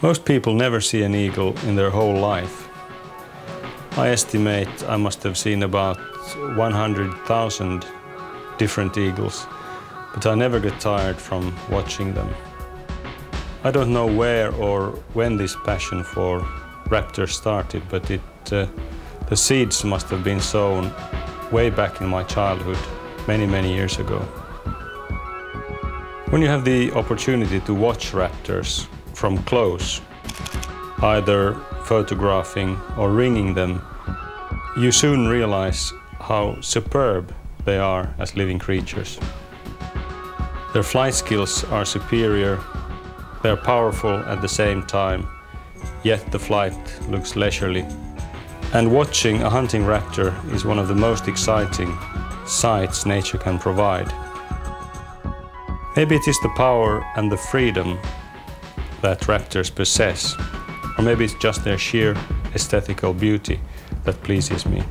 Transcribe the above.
Most people never see an eagle in their whole life. I estimate I must have seen about 100,000 different eagles, but I never get tired from watching them. I don't know where or when this passion for raptors started, but the seeds must have been sown way back in my childhood, many years ago. When you have the opportunity to watch raptors from close, either photographing or ringing them, you soon realize how superb they are as living creatures. Their flight skills are superior, they are powerful at the same time, yet the flight looks leisurely. And watching a hunting raptor is one of the most exciting sights nature can provide. Maybe it is the power and the freedom that raptors possess, or maybe it's just their sheer aesthetical beauty that pleases me.